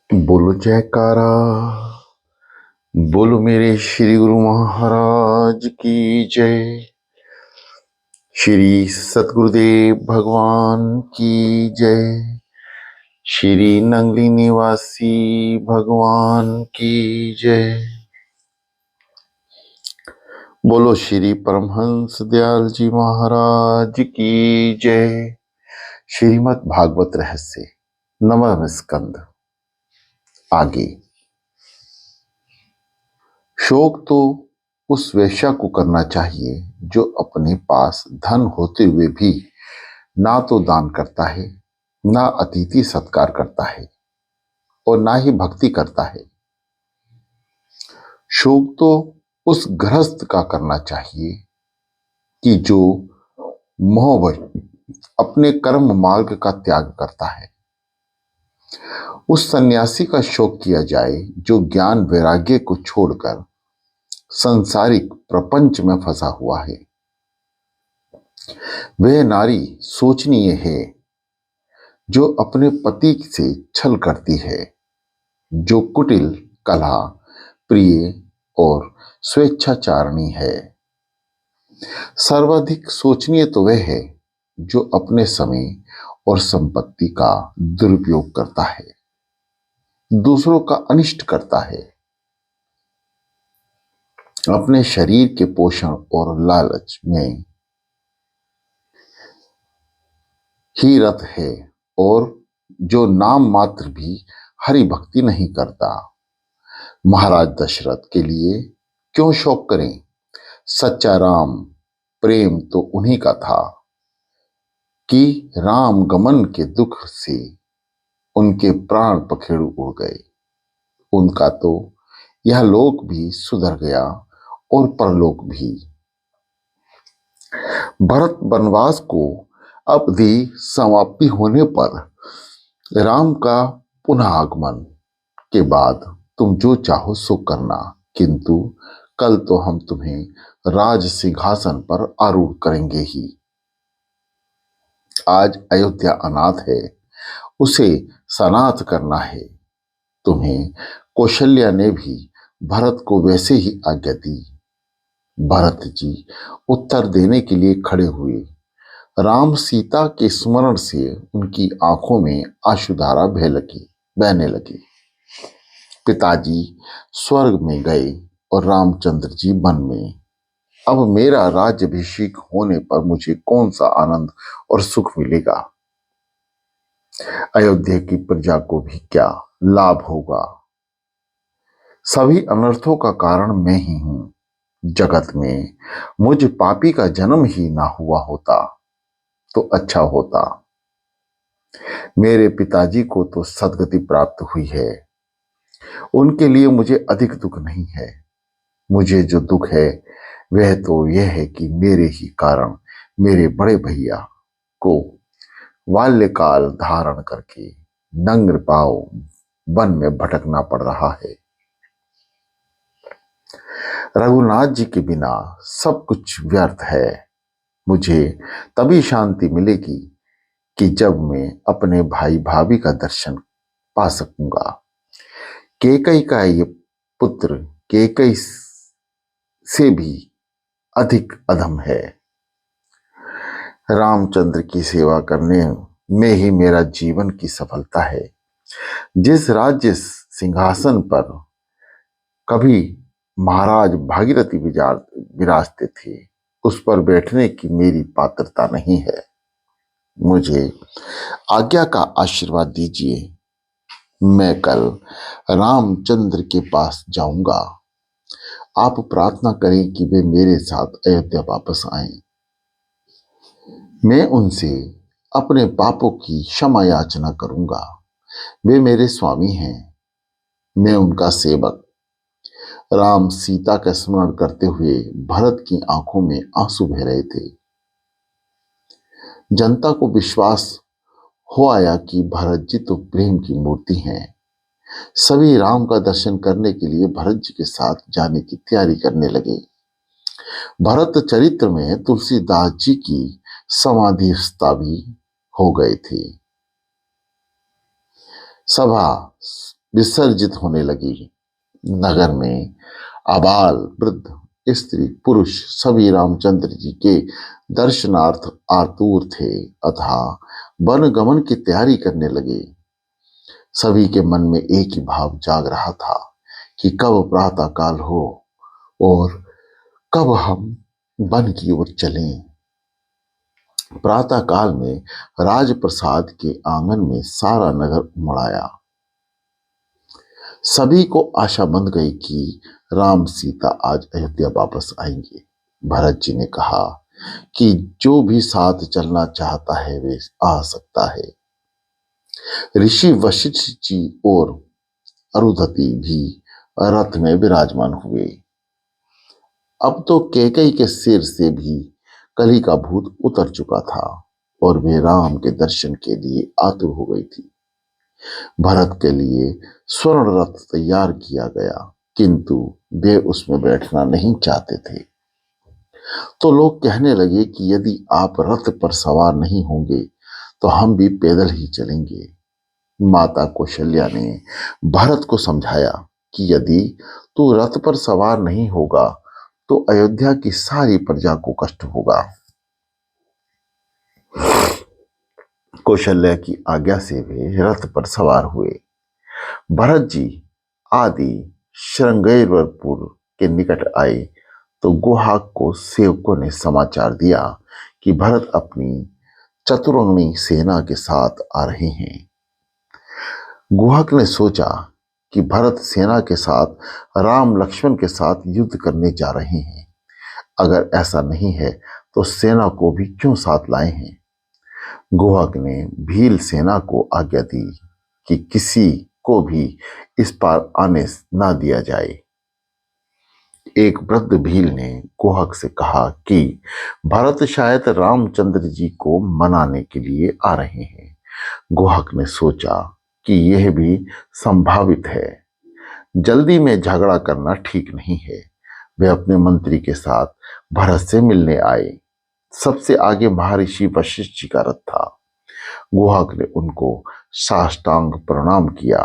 बोलो जयकारा। बोलो मेरे श्री गुरु महाराज की जय। श्री सतगुरुदेव भगवान की जय। श्री नंगली निवासी भगवान की जय। बोलो श्री परमहंस दयाल जी महाराज की जय। श्रीमद् भागवत रहस्य नवम स्कंद। आगे। शोक तो उस वेश्या को करना चाहिए जो अपने पास धन होते हुए भी ना तो दान करता है, ना अतिथि सत्कार करता है और ना ही भक्ति करता है। शोक तो उस गृहस्थ का करना चाहिए कि जो मोहवश अपने कर्म मार्ग का त्याग करता है। उस सन्यासी का शोक किया जाए जो ज्ञान वैराग्य को छोड़कर सांसारिक प्रपंच में फंसा हुआ है। वह नारी सोचनीय है जो अपने पति से छल करती है, जो कुटिल, कलह प्रिय और स्वेच्छाचारिणी है। सर्वाधिक सोचनीय तो वह है जो अपने समय और संपत्ति का दुरुपयोग करता है, दूसरों का अनिष्ट करता है, अपने शरीर के पोषण और लालच में ही रत है और जो नाम मात्र भी हरि भक्ति नहीं करता। महाराज दशरथ के लिए क्यों शोक करें? सच्चा राम प्रेम तो उन्हीं का था कि राम गमन के दुख से उनके प्राण पखेरु उड़ गए। उनका तो यह लोक भी सुधर गया और परलोक भी। भरत वनवास को अवधि समाप्ति होने पर राम का पुनः आगमन के बाद तुम जो चाहो सो करना, किंतु कल तो हम तुम्हें राज सिंहासन पर आरूढ़ करेंगे ही। आज अयोध्या अनाथ है, उसे सनाथ करना है। तुम्हें कौशल्या ने भी भरत को वैसे ही आज्ञा दी। भरत जी उत्तर देने के लिए खड़े हुए। राम सीता के स्मरण से उनकी आंखों में आंसुधारा बहने लगी। पिताजी स्वर्ग में गए और रामचंद्र जी वन में। अब मेरा राज्याभिषेक होने पर मुझे कौन सा आनंद और सुख मिलेगा? अयोध्या की प्रजा को भी क्या लाभ होगा? सभी अनर्थों का कारण मैं ही हूं। जगत में मुझ पापी का जन्म ही ना हुआ होता तो अच्छा होता। मेरे पिताजी को तो सदगति प्राप्त हुई है, उनके लिए मुझे अधिक दुख नहीं है। मुझे जो दुख है वह तो यह है कि मेरे ही कारण मेरे बड़े भैया को बाल्यकाल धारण करके नंगे पांव वन में भटकना पड़ रहा है। रघुनाथ जी के बिना सब कुछ व्यर्थ है। मुझे तभी शांति मिलेगी कि जब मैं अपने भाई भाभी का दर्शन पा सकूंगा। कैकई का ये पुत्र कैकई से भी अधिक अधम है। रामचंद्र की सेवा करने में ही मेरा जीवन की सफलता है। जिस राज्य सिंहासन पर कभी महाराज भागीरथी विराजते थे, उस पर बैठने की मेरी पात्रता नहीं है। मुझे आज्ञा का आशीर्वाद दीजिए। मैं कल रामचंद्र के पास जाऊंगा। आप प्रार्थना करें कि वे मेरे साथ अयोध्या वापस आएं। मैं उनसे अपने पापों की क्षमा याचना करूंगा। वे मेरे स्वामी हैं, मैं उनका सेवक। राम सीता का स्मरण करते हुए भरत की आंखों में आंसू बह रहे थे। जनता को विश्वास हो आया कि भरत जी तो प्रेम की मूर्ति हैं। सभी राम का दर्शन करने के लिए भरत जी के साथ जाने की तैयारी करने लगे। भरत चरित्र में तुलसीदास जी की समाधि स्थापित हो गए थे। सभा विसर्जित होने लगी। नगर में आबाल वृद्ध स्त्री पुरुष सभी रामचंद्र जी के दर्शनार्थ आतुर थे, अतः वन गमन की तैयारी करने लगे। सभी के मन में एक ही भाव जाग रहा था कि कब प्रातः काल हो और कब हम वन की ओर चलें। प्रातः काल में राजप्रसाद के आंगन में सारा नगर उमड़ आया। सभी को आशा बंध गई कि राम सीता आज अयोध्या वापस आएंगे। भरत जी ने कहा कि जो भी साथ चलना चाहता है वे आ सकता है। ऋषि वशिष्ठ जी और अरुंधति भी रथ में विराजमान हुए। अब तो कैकेयी के सिर से भी कली का भूत उतर चुका था और वे राम के दर्शन के लिए आतुर हो गई थी। भरत के लिए स्वर्ण रथ तैयार किया गया, किंतु वे उसमें बैठना नहीं चाहते थे। तो लोग कहने लगे कि यदि आप रथ पर सवार नहीं होंगे तो हम भी पैदल ही चलेंगे। माता कौशल्या ने भरत को समझाया कि यदि तू रथ पर सवार नहीं होगा तो अयोध्या की सारी प्रजा को कष्ट होगा। कौशल्या की आज्ञा से वे रथ पर सवार हुए। भरत जी आदि श्रृंगेरपुर के निकट आए तो गुहाक को सेवकों ने समाचार दिया कि भरत अपनी चतुरंगी सेना के साथ आ रहे हैं। गुहाक ने सोचा कि भरत सेना के साथ राम लक्ष्मण के साथ युद्ध करने जा रहे हैं। अगर ऐसा नहीं है तो सेना को भी क्यों साथ लाए हैं। गुहाक ने भील सेना को आज्ञा दी कि किसी को भी इस पार आने ना दिया जाए। एक वृद्ध भील ने गुहाक से कहा कि भरत शायद रामचंद्र जी को मनाने के लिए आ रहे हैं। गुहाक ने सोचा कि यह भी संभावित है। जल्दी में झगड़ा करना ठीक नहीं है। वे अपने मंत्री के साथ भरत से मिलने आए। सबसे आगे महर्षि वशिष्ठ जी का रथ था। गुहाक ने उनको साष्टांग प्रणाम किया।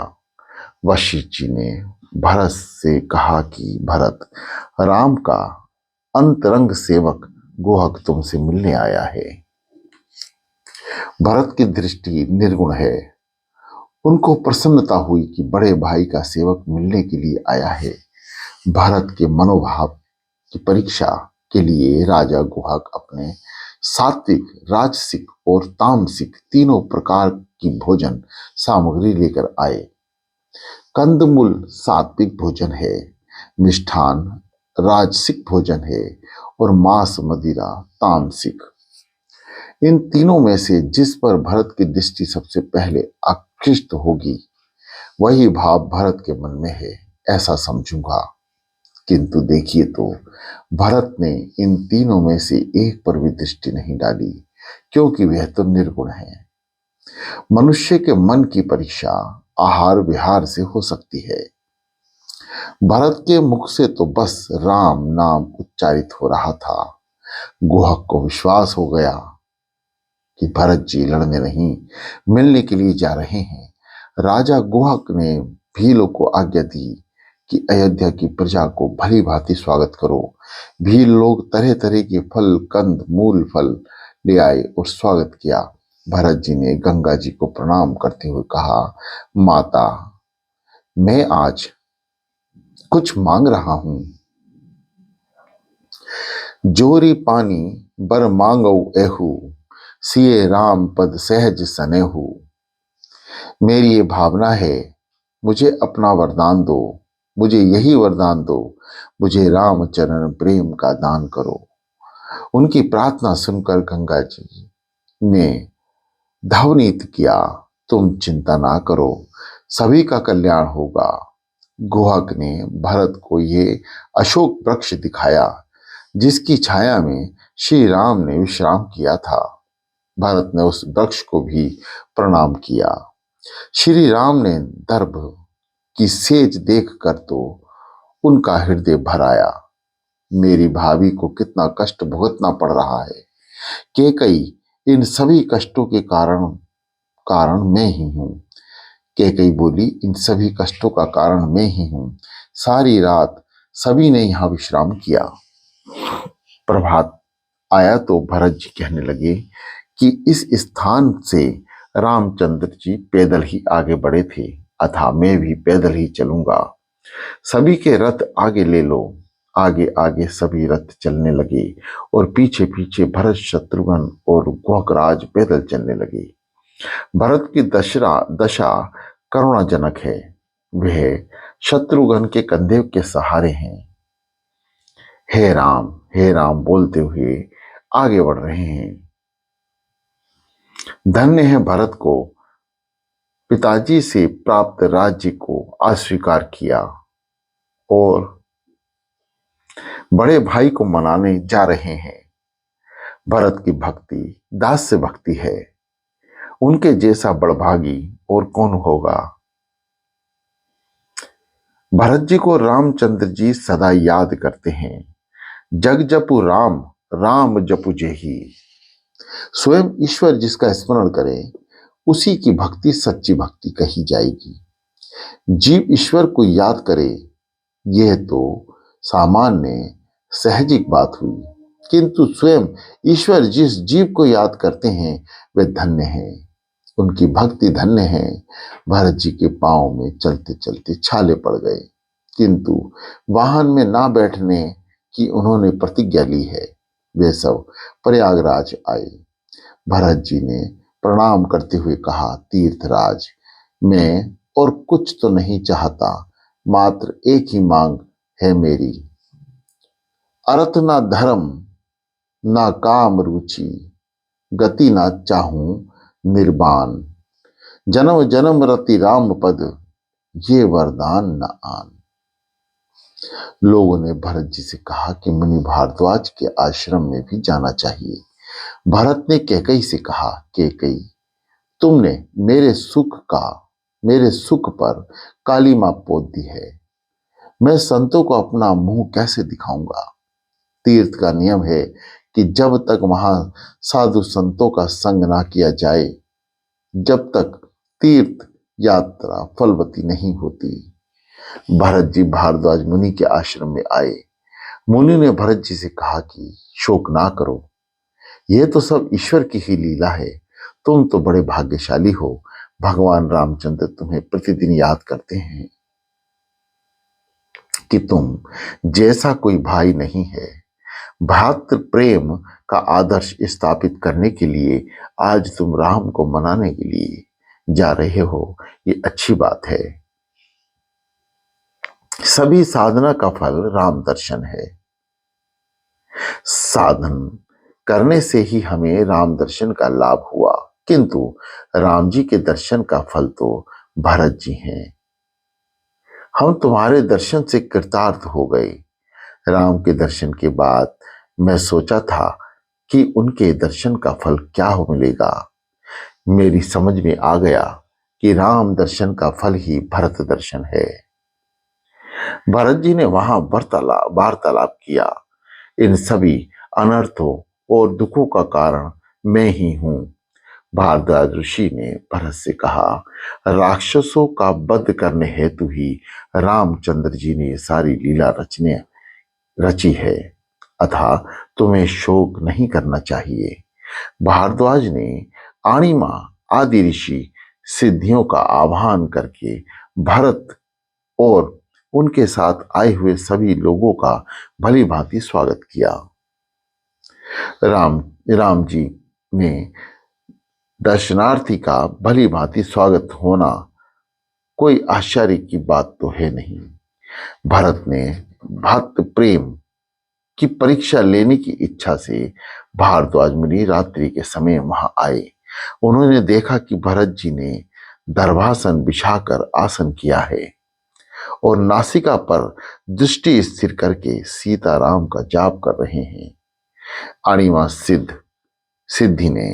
वशिष्ठ जी ने भरत से कहा कि भरत, राम का अंतरंग सेवक गुहाक तुमसे मिलने आया है। भरत की दृष्टि निर्गुण है। उनको प्रसन्नता हुई कि बड़े भाई का सेवक मिलने के लिए आया है। भरत के मनोभाव की परीक्षा के लिए राजा गुहाक अपने सात्विक, राजसिक और तामसिक तीनों प्रकार की भोजन सामग्री लेकर आए। कंदमूल सात्विक भोजन है, मिष्ठान राजसिक भोजन है और मांस मदिरा तामसिक। इन तीनों में से जिस पर भरत की दृष्टि सबसे पहले आकृष्ट होगी वही भाव भरत के मन में है, ऐसा समझूंगा। किंतु देखिए तो भरत ने इन तीनों में से एक पर भी दृष्टि नहीं डाली, क्योंकि वह तो निर्गुण है। मनुष्य के मन की परीक्षा आहार विहार से हो सकती है। भरत के मुख से तो बस राम नाम उच्चारित हो रहा था। गुहक को विश्वास हो गया कि भरत जी लड़ने नहीं, मिलने के लिए जा रहे हैं। राजा गुहक ने भीलों को आज्ञा दी कि अयोध्या की प्रजा को भली भांति स्वागत करो। भील लोग तरह तरह के फल, कंद, मूल फल ले आए और स्वागत किया। भरत जी ने गंगा जी को प्रणाम करते हुए कहा, माता, मैं आज कुछ मांग रहा हूं। जोरी पानी बर मांगो एहू, सिए राम पद सहज सनेहू। मेरी ये भावना है, मुझे अपना वरदान दो, मुझे यही वरदान दो, मुझे रामचरण प्रेम का दान करो। उनकी प्रार्थना सुनकर गंगा जी ने ध्वनित किया, तुम चिंता ना करो, सभी का कल्याण होगा। गुहक ने भरत को ये अशोक वृक्ष दिखाया जिसकी छाया में श्री राम ने विश्राम किया था। भरत ने उस वृक्ष को भी प्रणाम किया। श्री राम ने दर्भ की सेज देखकर तो उनका हृदय भर आया। मेरी भाभी को कितना कष्ट भुगतना पड़ रहा है। कैकेयी, इन सभी कष्टों के कारण मैं ही हूं। कैकेयी बोली, इन सभी कष्टों का कारण मैं ही हूं। सारी रात सभी ने यहां विश्राम किया। प्रभात आया तो भरत जी कहने लगे कि इस स्थान से रामचंद्र जी पैदल ही आगे बढ़े थे, अतः मैं भी पैदल ही चलूंगा। सभी के रथ आगे ले लो। आगे आगे सभी रथ चलने लगे और पीछे पीछे भरत, शत्रुघ्न और गुहराज पैदल चलने लगे। भरत की दशा करुणाजनक है। वह शत्रुघ्न के कंधे के सहारे हैं। हे राम बोलते हुए आगे बढ़ रहे हैं। धन्य है भरत को पिताजी से प्राप्त राज्य को अस्वीकार किया और बड़े भाई को मनाने जा रहे हैं। भरत की भक्ति दास्य भक्ति है। उनके जैसा बड़भागी और कौन होगा। भरत जी को रामचंद्र जी सदा याद करते हैं। जग जपु राम, राम जपु जेहि। स्वयं ईश्वर जिसका स्मरण करे उसी की भक्ति सच्ची भक्ति कही जाएगी। जीव ईश्वर को याद करे यह तो सामान्य सहजिक बात हुई, किंतु स्वयं ईश्वर जिस जीव को याद करते हैं वे धन्य हैं, उनकी भक्ति धन्य है। भरत जी के पांव में चलते चलते छाले पड़ गए, किंतु वाहन में ना बैठने की उन्होंने प्रतिज्ञा ली है। वे सब प्रयागराज आए। भरत जी ने प्रणाम करते हुए कहा, तीर्थराज, मैं और कुछ तो नहीं चाहता, मात्र एक ही मांग है मेरी। अर्थ ना धर्म ना काम रुचि, गति ना चाहूं निर्वाण। जन्म जन्म रति राम पद, ये वरदान न आन। लोगों ने भरत जी से कहा कि मुनि भारद्वाज के आश्रम में भी जाना चाहिए। भरत ने कैकेयी से कहा, कैकेयी, तुमने मेरे सुख पर कालीमा पोत दी है। मैं संतों को अपना मुंह कैसे दिखाऊंगा। तीर्थ का नियम है कि जब तक वहां साधु संतों का संग ना किया जाए, जब तक तीर्थ यात्रा फलवती नहीं होती। भरत जी भारद्वाज मुनि के आश्रम में आए। मुनि ने भरत जी से कहा कि शोक ना करो, यह तो सब ईश्वर की ही लीला है। तुम तो बड़े भाग्यशाली हो, भगवान रामचंद्र तुम्हें प्रतिदिन याद करते हैं कि तुम जैसा कोई भाई नहीं है। भ्रातृ प्रेम का आदर्श स्थापित करने के लिए आज तुम राम को मनाने के लिए जा रहे हो, ये अच्छी बात है। सभी साधना का फल राम दर्शन है। साधन करने से ही हमें राम दर्शन का लाभ हुआ, किंतु राम जी के दर्शन का फल तो भरत जी हैं। हम तुम्हारे दर्शन से कृतार्थ हो गए। राम के दर्शन के बाद मैं सोचा था कि उनके दर्शन का फल क्या हो मिलेगा। मेरी समझ में आ गया कि राम दर्शन का फल ही भरत दर्शन है। भरत जी ने वहां वार्तालाप किया। इन सभी अनर्थों और दुखों का कारण मैं ही हूं। भारद्वाज ऋषि ने भरत से कहा, राक्षसों का वध करने हेतु ही रामचंद्र जी ने सारी लीला रची है, अतः तुम्हें शोक नहीं करना चाहिए। भारद्वाज ने आणिमा आदि ऋषि सिद्धियों का आह्वान करके भरत और उनके साथ आए हुए सभी लोगों का भली भांति स्वागत किया। राम जी ने दर्शनार्थी का भली भांति स्वागत होना कोई आश्चर्य की बात तो है नहीं। भरत ने भक्त प्रेम की परीक्षा लेने की इच्छा से भारद्वाज मुनि रात्रि के समय वहां आए। उन्होंने देखा कि भरत जी ने दर्भासन बिछाकर आसन किया है और नासिका पर दृष्टि स्थिर करके सीताराम का जाप कर रहे हैं। अणिमा सिद्धि ने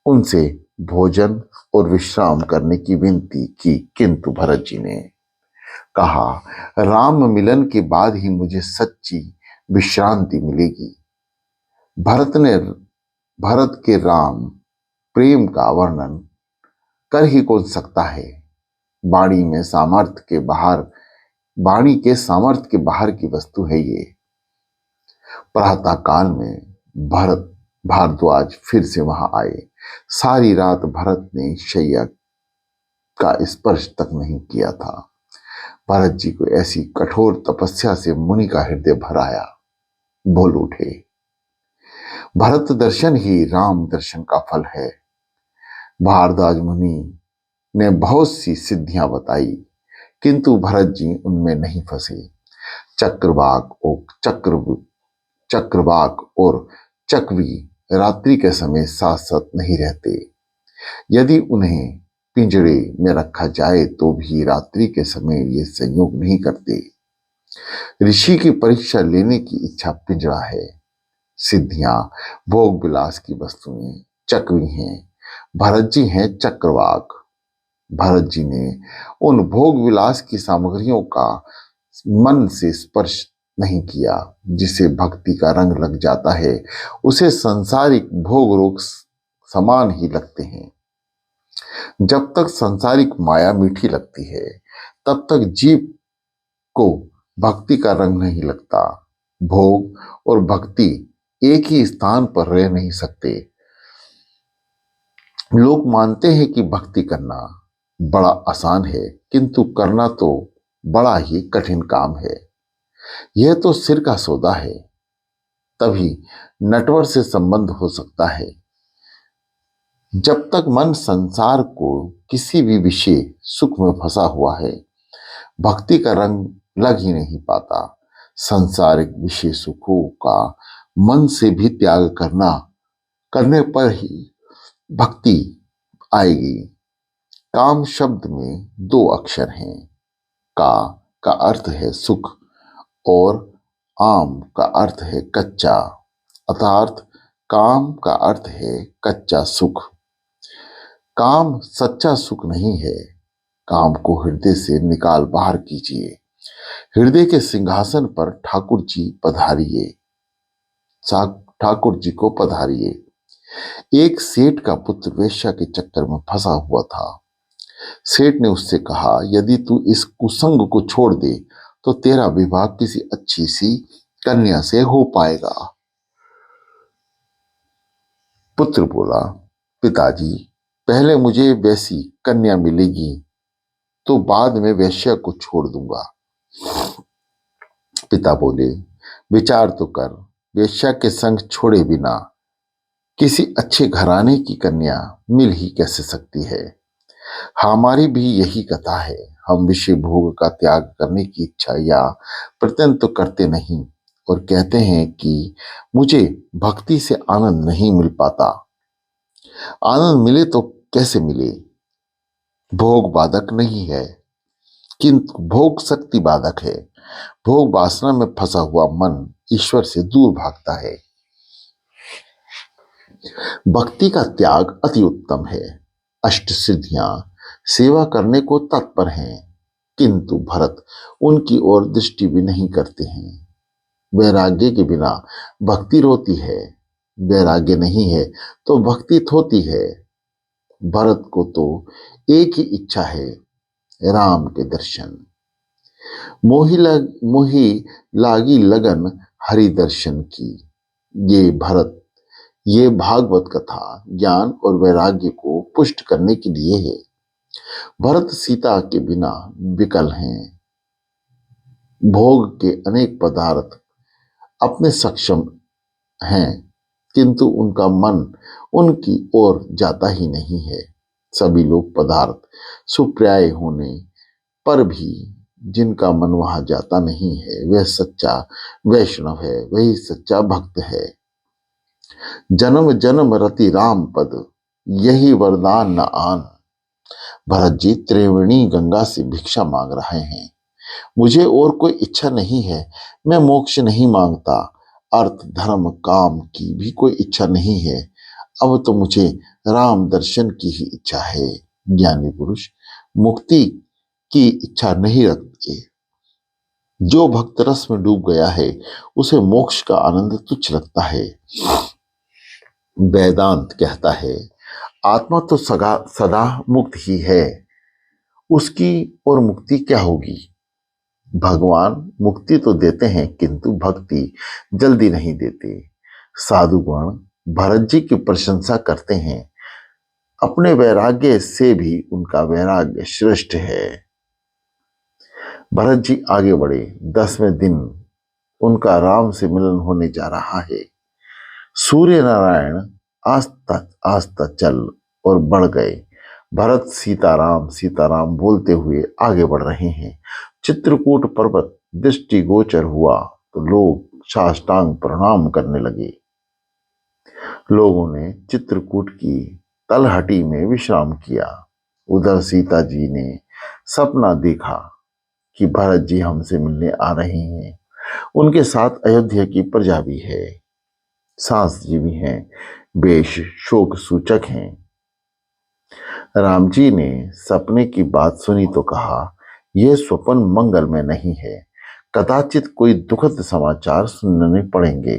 उनसे भोजन और विश्राम करने की विनती की, किंतु भरत जी ने कहा, राम मिलन के बाद ही मुझे सच्ची विश्रांति मिलेगी। भरत के राम प्रेम का वर्णन कर ही कौन सकता है। वाणी के सामर्थ्य के बाहर की वस्तु है ये। प्रातः काल में भरत भारद्वाज फिर से वहां आए। सारी रात भरत ने शैया का स्पर्श तक नहीं किया था। भरत जी को ऐसी कठोर तपस्या से मुनि का हृदय भर आया। बोल उठे, भरत दर्शन ही राम दर्शन का फल है। भारद्वाज मुनि ने बहुत सी सिद्धियां बताई, किंतु भरत जी उनमें नहीं फंसे। चक्रवाक और चकवी रात्रि के समय साथ साथ नहीं रहते। यदि उन्हें पिंजरे में रखा जाए तो भी रात्रि के समय ये संयोग नहीं करते। ऋषि की परीक्षा लेने की इच्छा पिंजरा है। सिद्धियां भोग विलास की वस्तुएं चकवी हैं। भरत जी हैं चक्रवाक। भरत जी ने उन भोग विलास की सामग्रियों का मन से स्पर्श नहीं किया। जिसे भक्ति का रंग लग जाता है उसे सांसारिक भोग रोग समान ही लगते हैं। जब तक सांसारिक माया मीठी लगती है तब तक जीव को भक्ति का रंग नहीं लगता। भोग और भक्ति एक ही स्थान पर रह नहीं सकते। लोग मानते हैं कि भक्ति करना बड़ा आसान है, किंतु करना तो बड़ा ही कठिन काम है। यह तो सिर का सौदा है, तभी नटवर से संबंध हो सकता है। जब तक मन संसार को किसी भी विषय सुख में फंसा हुआ है, भक्ति का रंग लग ही नहीं पाता। सांसारिक विषय सुखों का मन से भी त्याग करने पर ही भक्ति आएगी। काम शब्द में दो अक्षर हैं। का अर्थ है सुख और आम का अर्थ है कच्चा, अर्थात काम का अर्थ है कच्चा सुख। काम सच्चा सुख नहीं है। काम को हृदय से निकाल बाहर कीजिए। हृदय के सिंहासन पर ठाकुर जी को पधारिए। एक सेठ का पुत्र वेश्या के चक्कर में फंसा हुआ था। सेठ ने उससे कहा, यदि तू इस कुसंग को छोड़ दे तो तेरा विवाह किसी अच्छी सी कन्या से हो पाएगा। पुत्र बोला, पिताजी, पहले मुझे वैसी कन्या मिलेगी तो बाद में वेश्या को छोड़ दूंगा। पिता बोले, विचार तो कर, वेश्या के संग छोड़े बिना किसी अच्छे घराने की कन्या मिल ही कैसे सकती है। हमारी भी यही कथा है। हम विषय भोग का त्याग करने की इच्छा या प्रयत्न तो करते नहीं और कहते हैं कि मुझे भक्ति से आनंद नहीं मिल पाता। आनंद मिले तो कैसे मिले? भोग बाधक नहीं है, किंतु भोग शक्ति बाधक है। भोग वासना में फंसा हुआ मन ईश्वर से दूर भागता है। भक्ति का त्याग अति उत्तम है। अष्ट सिद्धियां सेवा करने को तत्पर हैं, किंतु भरत उनकी ओर दृष्टि भी नहीं करते हैं। वैराग्य के बिना भक्ति रोती है, वैराग्य नहीं है तो भक्ति थोती है। भरत को तो एक ही इच्छा है, राम के दर्शन। मोही लागी लगन हरि दर्शन की। ये भागवत कथा ज्ञान और वैराग्य को पुष्ट करने के लिए है। भरत सीता के बिना विकल हैं। भोग के अनेक पदार्थ अपने सक्षम हैं, किंतु उनका मन उनकी ओर जाता ही नहीं है। सभी लोग पदार्थ सुप्राय होने पर भी जिनका मन वहां जाता नहीं है वह सच्चा वैष्णव है, वही सच्चा भक्त है। जन्म जन्म रति राम पद, यही वरदान न आन। भरत जी त्रिवेणी गंगा से भिक्षा मांग रहे हैं। मुझे और कोई इच्छा नहीं है। मैं मोक्ष नहीं मांगता, अर्थ धर्म काम की भी कोई इच्छा नहीं है। अब तो मुझे राम दर्शन की ही इच्छा है। ज्ञानी पुरुष मुक्ति की इच्छा नहीं रखते। जो भक्त रस में डूब गया है उसे मोक्ष का आनंद तुच्छ लगता है। वेदांत कहता है, आत्मा तो सदा मुक्त ही है उसकी और मुक्ति क्या होगी? भगवान मुक्ति तो देते हैं किंतु भक्ति जल्दी नहीं देते। साधुगण भरत जी की प्रशंसा करते हैं, अपने वैराग्य से भी उनका वैराग्य श्रेष्ठ है। भरत जी आगे बढ़े। 10वें दिन उनका राम से मिलन होने जा रहा है। सूर्य नारायण आस्ता चल और बढ़ गए। भरत सीताराम सीताराम बोलते हुए आगे बढ़ रहे हैं। चित्रकूट पर्वत दृष्टिगोचर हुआ तो लोग साष्टांग प्रणाम करने लगे। लोगों ने चित्रकूट की तलहटी में विश्राम किया। उधर सीता जी ने सपना देखा कि भरत जी हमसे मिलने आ रहे हैं। उनके साथ अयोध्या की प्रजा भी है, सास जी भी हैं, बेश शोक सूचक हैं। राम जी ने सपने की बात सुनी तो कहा, यह स्वप्न मंगल में नहीं है, कदाचित कोई दुखद समाचार सुनने पड़ेंगे।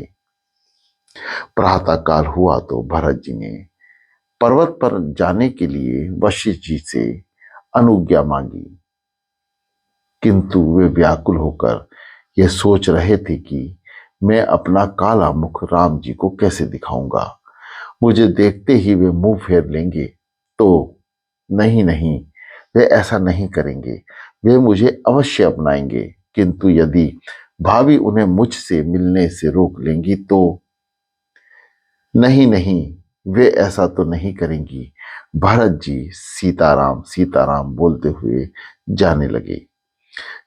प्रातः काल हुआ तो भरत जी ने पर्वत पर जाने के लिए वशिष्ठ जी से अनुज्ञा मांगी, किंतु वे व्याकुल होकर यह सोच रहे थे कि मैं अपना काला मुख राम जी को कैसे दिखाऊंगा। मुझे देखते ही वे मुंह फेर लेंगे तो नहीं नहीं, वे ऐसा नहीं करेंगे, वे मुझे अवश्य अपनाएंगे, किंतु यदि भाभी उन्हें मुझसे मिलने से रोक लेंगी तो नहीं नहीं, वे ऐसा तो नहीं करेंगी। भरत जी सीताराम सीताराम बोलते हुए जाने लगे।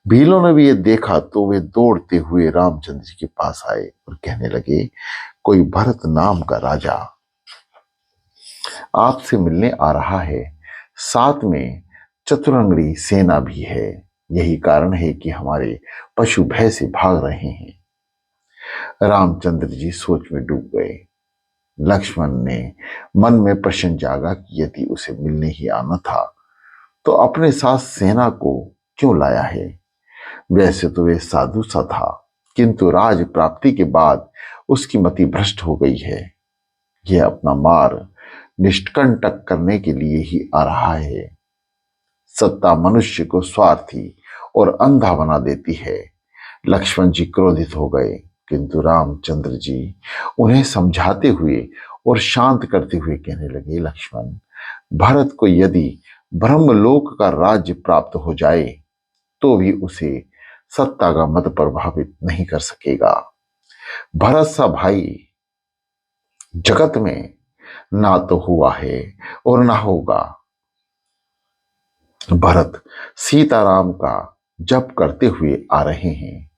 भीलों ने भी ये देखा तो वे दौड़ते हुए रामचंद्र जी के पास आए और कहने लगे, कोई भरत नाम का राजा आपसे मिलने आ रहा है, साथ में चतुरंगड़ी सेना भी है। यही कारण है कि हमारे पशु भय से भाग रहे हैं। रामचंद्र जी सोच में डूब गए। लक्ष्मण ने मन में प्रश्न जागा कि यदि उसे मिलने ही आना था तो अपने साथ सेना को क्यों लाया है। वैसे तो वे साधु सा था, किंतु राज प्राप्ति के बाद उसकी मति भ्रष्ट हो गई है। यह अपना मार निष्कंटक करने के लिए ही आ रहा है। सत्ता मनुष्य को स्वार्थी और अंधा बना देती है। लक्ष्मण जी क्रोधित हो गए, किंतु रामचंद्र जी उन्हें समझाते हुए और शांत करते हुए कहने लगे, लक्ष्मण, भरत को यदि ब्रह्मलोक का राज्य प्राप्त हो जाए तो भी उसे सत्ता का मत प्रभावित नहीं कर सकेगा। भरत सा भाई जगत में ना तो हुआ है और ना होगा। भरत सीताराम का जप करते हुए आ रहे हैं।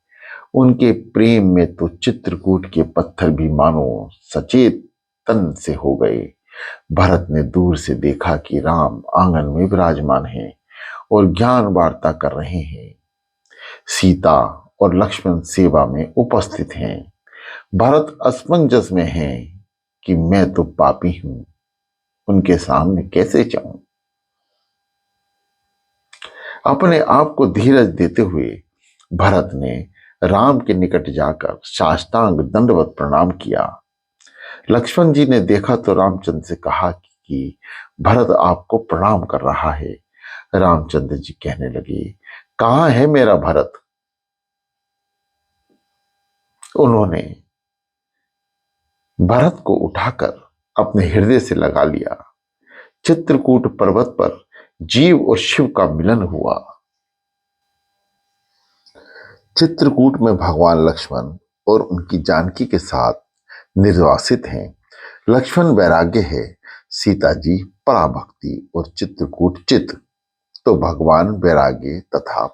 उनके प्रेम में तो चित्रकूट के पत्थर भी मानो सचेत तन से हो गए। भरत ने दूर से देखा कि राम आंगन में विराजमान हैं और ज्ञान वार्ता कर रहे हैं। सीता और लक्ष्मण सेवा में उपस्थित हैं। भरत असमंजस में है कि मैं तो पापी हूं, उनके सामने कैसे जाऊं। अपने आप को धीरज देते हुए भरत ने राम के निकट जाकर साष्टांग दंडवत प्रणाम किया। लक्ष्मण जी ने देखा तो रामचंद्र से कहा कि भरत आपको प्रणाम कर रहा है। रामचंद्र जी कहने लगे, कहां है मेरा भरत। उन्होंने भरत को उठाकर अपने हृदय से लगा लिया। चित्रकूट पर्वत पर जीव और शिव का मिलन हुआ। चित्रकूट में भगवान लक्ष्मण और उनकी जानकी के साथ निर्वासित हैं। लक्ष्मण वैराग्य है, सीता जी पराभक्ति और चित्रकूट चित्त। तो भगवान वैराग्य तथा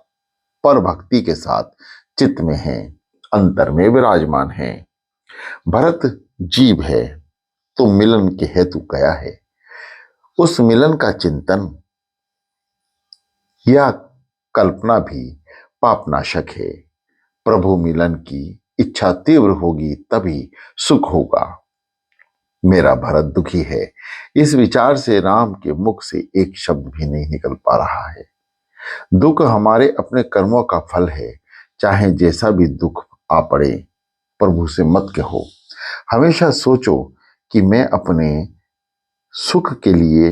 परभक्ति के साथ चित्त में हैं, अंतर में विराजमान हैं। भरत जीव है तो मिलन के हेतु गया है। उस मिलन का चिंतन या कल्पना भी पापनाशक है। प्रभु मिलन की इच्छा तीव्र होगी तभी सुख होगा। मेरा भरत दुखी है, इस विचार से राम के मुख से एक शब्द भी नहीं निकल पा रहा है। दुख हमारे अपने कर्मों का फल है। चाहे जैसा भी दुख आ पड़े, प्रभु से मत कहो। हमेशा सोचो कि मैं अपने सुख के लिए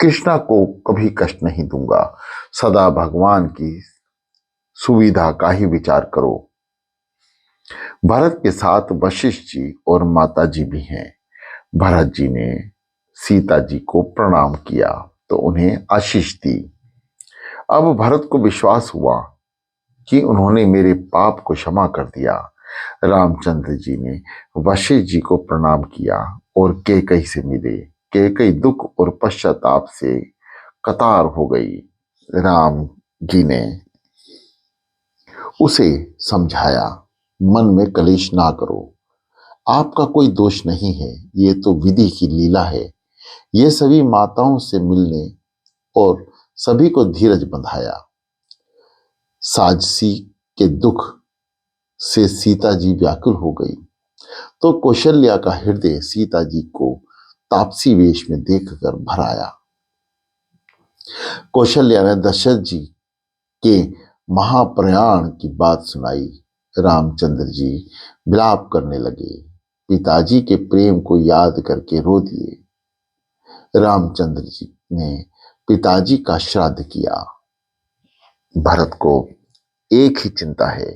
कृष्णा को कभी कष्ट नहीं दूंगा। सदा भगवान की सुविधा का ही विचार करो। भरत के साथ वशिष्ठ जी और माता जी भी हैं। भरत जी ने सीता जी को प्रणाम किया तो उन्हें आशीष दी। अब भरत को विश्वास हुआ कि उन्होंने मेरे पाप को क्षमा कर दिया। रामचंद्र जी ने वशिष्ठ जी को प्रणाम किया और कैकई से मिले। कैकई दुख और पश्चाताप से कतार हो गई। राम जी ने उसे समझाया, मन में कलेश ना करो, आपका कोई दोष नहीं है, ये तो विधि की लीला है। ये सभी माताओं से मिलने और सभी को धीरज बंधाया। साजसी के दुख से सीता जी व्याकुल हो गई तो कौशल्या का हृदय सीता जी को तापसी वेश में देखकर भर आया। कौशल्या ने दशरथ जी के महाप्रयाण की बात सुनाई। रामचंद्र जी विलाप करने लगे, पिताजी के प्रेम को याद करके रो दिए। रामचंद्र जी ने पिताजी का श्राद्ध किया। भरत को एक ही चिंता है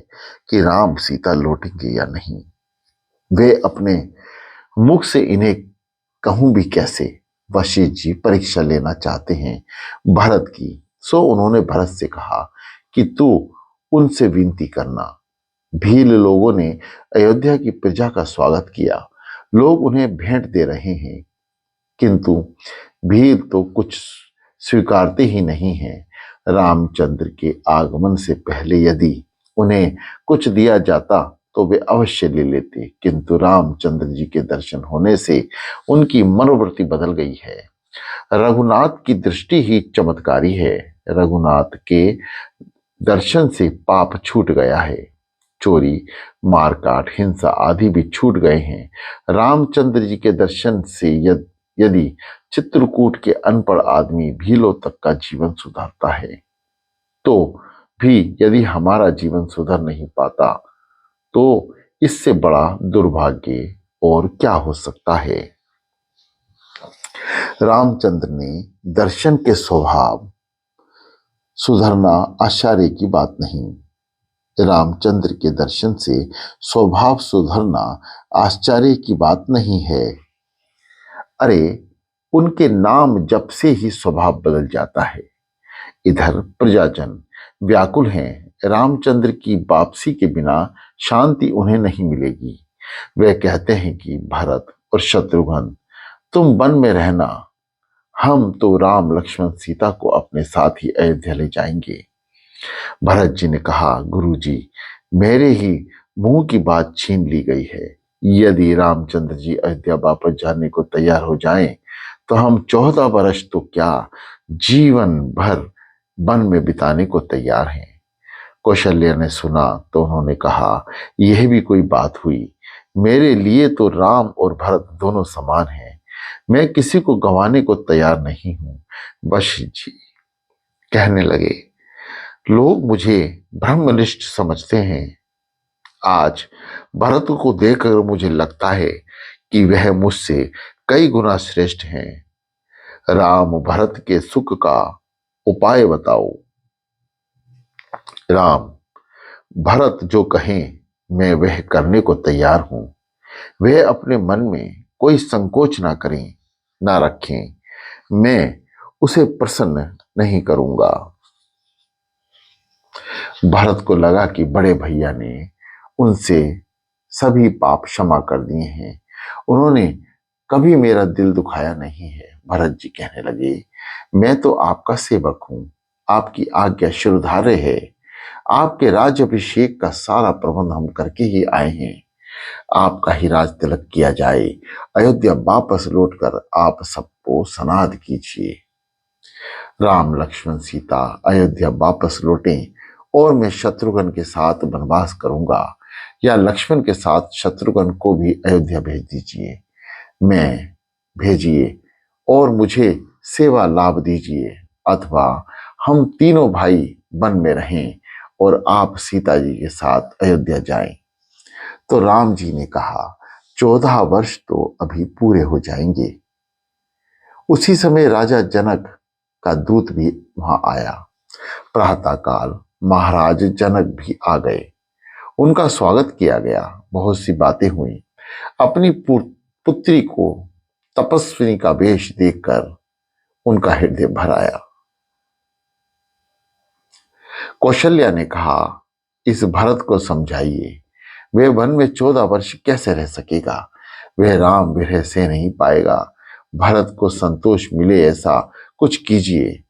कि राम सीता लौटेंगे या नहीं। वे अपने मुख से इन्हें कहूं भी कैसे। वशिष्ठ जी परीक्षा लेना चाहते हैं भरत की, सो उन्होंने भरत से कहा कि तू उनसे विनती करना। भील लोगों ने अयोध्या की प्रजा का स्वागत किया। लोग उन्हें भेंट दे रहे हैं, किंतु भील तो कुछ स्वीकारते ही नहीं हैं। रामचंद्र के आगमन से पहले यदि उन्हें कुछ दिया जाता तो वे अवश्य ले लेते, किंतु रामचंद्र जी के दर्शन होने से उनकी मनोवृत्ति बदल गई है। रघुनाथ की दृष्टि ही चमत्कारी है। रघुनाथ के दर्शन से पाप छूट गया है। चोरी, मारकाट, हिंसा आदि भी छूट गए हैं। रामचंद्र जी के दर्शन से यदि चित्रकूट के अनपढ़ आदमी भीलों तक का जीवन सुधारता है, तो भी यदि हमारा जीवन सुधर नहीं पाता तो इससे बड़ा दुर्भाग्य और क्या हो सकता है। रामचंद्र ने दर्शन के स्वभाव सुधरना आश्चर्य की बात नहीं। रामचंद्र के दर्शन से स्वभाव सुधरना आश्चर्य की बात नहीं है। अरे, उनके नाम जप से ही स्वभाव बदल जाता है। इधर प्रजाजन व्याकुल हैं। रामचंद्र की वापसी के बिना शांति उन्हें नहीं मिलेगी। वे कहते हैं कि भरत और शत्रुघ्न तुम वन में रहना, हम तो राम लक्ष्मण सीता को अपने साथ ही अयोध्या ले जाएंगे। भरत जी ने कहा, गुरुजी, मेरे ही मुंह की बात छीन ली गई है। यदि रामचंद्र जी अयोध्या वापस जाने को तैयार हो जाएं, तो हम 14 वर्ष तो क्या, जीवन भर वन में बिताने को तैयार हैं। कौशल्या ने सुना तो उन्होंने कहा, यह भी कोई बात हुई। मेरे लिए तो राम और भरत दोनों समान हैं। मैं किसी को गंवाने को तैयार नहीं हूं। वशिष्ठ जी कहने लगे, लोग मुझे ब्रह्मनिष्ठ समझते हैं। आज भरत को देखकर मुझे लगता है कि वह मुझसे कई गुना श्रेष्ठ हैं। राम भरत के सुख का उपाय बताओ। राम भरत जो कहें मैं वह करने को तैयार हूं। वह अपने मन में कोई संकोच ना करें, ना रखें। मैं उसे प्रसन्न नहीं करूंगा। भरत को लगा कि बड़े भैया ने उनसे सभी पाप क्षमा कर दिए हैं। उन्होंने कभी मेरा दिल दुखाया नहीं है। भरत जी कहने लगे, मैं तो आपका सेवक हूं। आपकी आज्ञा शिरोधार्य है। आपके राज्य अभिषेक का सारा प्रबंध हम करके ही आए हैं। आपका ही राज तिलक किया जाए। अयोध्या वापस लौटकर आप सबको सनाद कीजिए। राम लक्ष्मण सीता अयोध्या वापस लौटें और मैं शत्रुघ्न के साथ वनवास करूंगा, या लक्ष्मण के साथ शत्रुघ्न को भी अयोध्या भेज दीजिए। मैं भेजिए और मुझे सेवा लाभ दीजिए, अथवा हम तीनों भाई वन में रहें और आप सीता जी के साथ अयोध्या जाएं। तो राम जी ने कहा, 14 वर्ष तो अभी पूरे हो जाएंगे। उसी समय राजा जनक का दूत भी वहां आया। प्रातःकाल महाराज जनक भी आ गए। उनका स्वागत किया गया। बहुत सी बातें हुई। अपनी पुत्री को तपस्विनी का वेश देखकर उनका हृदय भर आया। कौशल्या ने कहा, इस भरत को समझाइए, वह वन में 14 वर्ष कैसे रह सकेगा? वह राम विरह से नहीं पाएगा। भरत को संतोष मिले ऐसा कुछ कीजिए।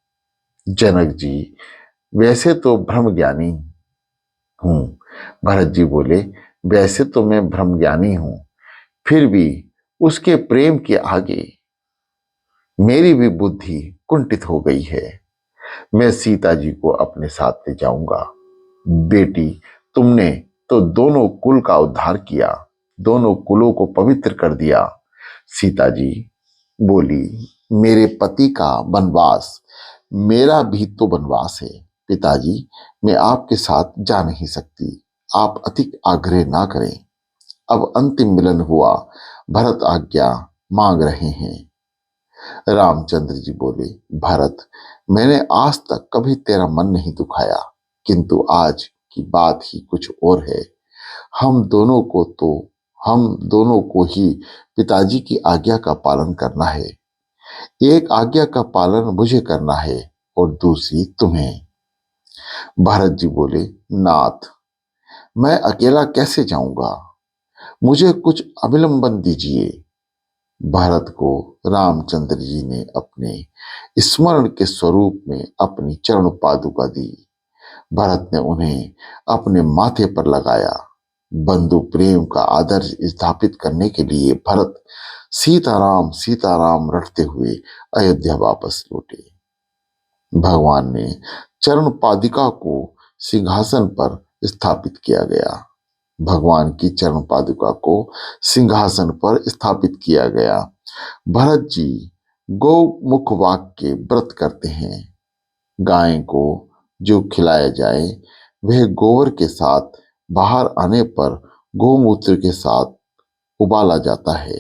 जनक जी, वैसे तो ब्रह्म ज्ञानी हूं। भरत जी बोले, वैसे तो मैं ब्रह्म ज्ञानी हूं, फिर भी उसके प्रेम के आगे मेरी भी बुद्धि कुंठित हो गई है। मैं सीता जी को अपने साथ ले जाऊंगा। बेटी, तुमने तो दोनों कुल का उद्धार किया, दोनों कुलों को पवित्र कर दिया। सीता जी बोली, मेरे पति का वनवास मेरा भी तो वनवास है। पिताजी, मैं आपके साथ जा नहीं सकती। आप अधिक आग्रह ना करें। अब अंतिम मिलन हुआ। भरत आज्ञा मांग रहे हैं। रामचंद्र जी बोले, भरत, मैंने आज तक कभी तेरा मन नहीं दुखाया, किंतु आज की बात ही कुछ और है। हम दोनों को तो हम दोनों को ही पिताजी की आज्ञा का पालन करना है। एक आज्ञा का पालन मुझे करना है और दूसरी तुम्हें। भरत जी बोले, नाथ, मैं अकेला कैसे जाऊंगा? मुझे कुछ अविलंबन दीजिए। भरत को रामचंद्र जी ने अपने स्मरण के स्वरूप में अपनी चरण पादुका दी। भरत ने उन्हें अपने माथे पर लगाया। बंधु प्रेम का आदर्श स्थापित करने के लिए भरत सीताराम सीताराम रटते हुए अयोध्या वापस लौटे। भगवान ने चरण पादिका को सिंहासन पर स्थापित किया गया। भगवान की चरण पादुका को सिंहासन पर स्थापित किया गया। भरत जी गौमुख वाक्य व्रत करते हैं। गाय को जो खिलाया जाए वह गोबर के साथ बाहर आने पर गोमूत्र के साथ उबाला जाता है।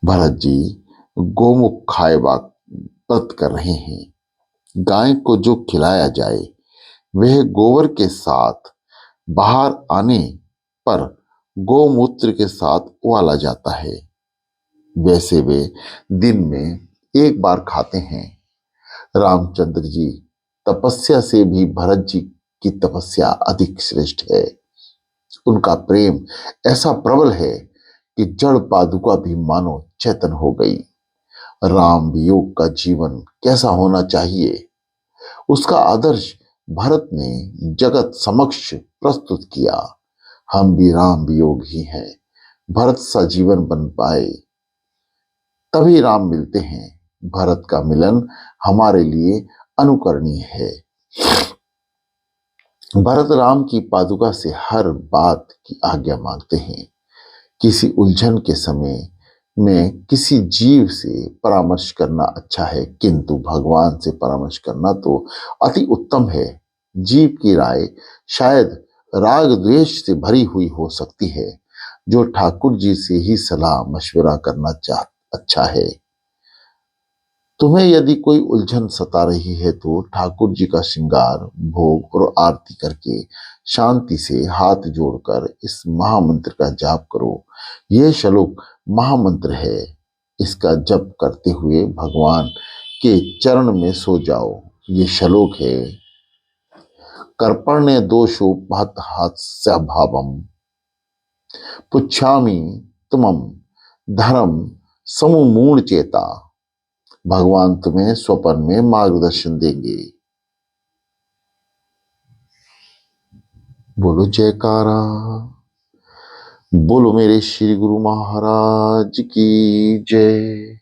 भरत जी गोमुख खाए व्रत कर रहे हैं। गाय को जो खिलाया जाए वह गोबर के साथ बाहर आने पर गोमूत्र के साथ उबाला जाता है। वैसे वे दिन में एक बार खाते हैं। रामचंद्र जी तपस्या से भी भरत जी की तपस्या अधिक श्रेष्ठ है। उनका प्रेम ऐसा प्रबल है कि जड़ पादुका भी मानो चेतन हो गई। राम वियोग का जीवन कैसा होना चाहिए, उसका आदर्श भरत ने जगत समक्ष प्रस्तुत किया। हम भी राम वियोग ही हैं। भरत सा जीवन बन पाए तभी राम मिलते हैं। भरत का मिलन हमारे लिए अनुकरणीय है। भरत राम की पादुका से हर बात की आज्ञा मांगते हैं। किसी उलझन के समय में किसी जीव से परामर्श करना अच्छा है, किंतु भगवान से परामर्श करना तो अति उत्तम है। जीव की राय शायद राग द्वेष से भरी हुई हो सकती है, जो ठाकुर जी से ही सलाह मशवरा करना अच्छा है। तुम्हें यदि कोई उलझन सता रही है तो ठाकुर जी का श्रृंगार, भोग और आरती करके शांति से हाथ जोड़कर इस महामंत्र का जाप करो। यह श्लोक महामंत्र है। इसका जप करते हुए भगवान के चरण में सो जाओ। ये श्लोक है, कर्पण्य दोषोपहत भावम पुच्छामि तुमम धर्म समूमूढ़ चेता। भगवान तुम्हें स्वप्न में मार्गदर्शन देंगे। बोलो जयकारा। बोलो मेरे श्री गुरु महाराज की जय।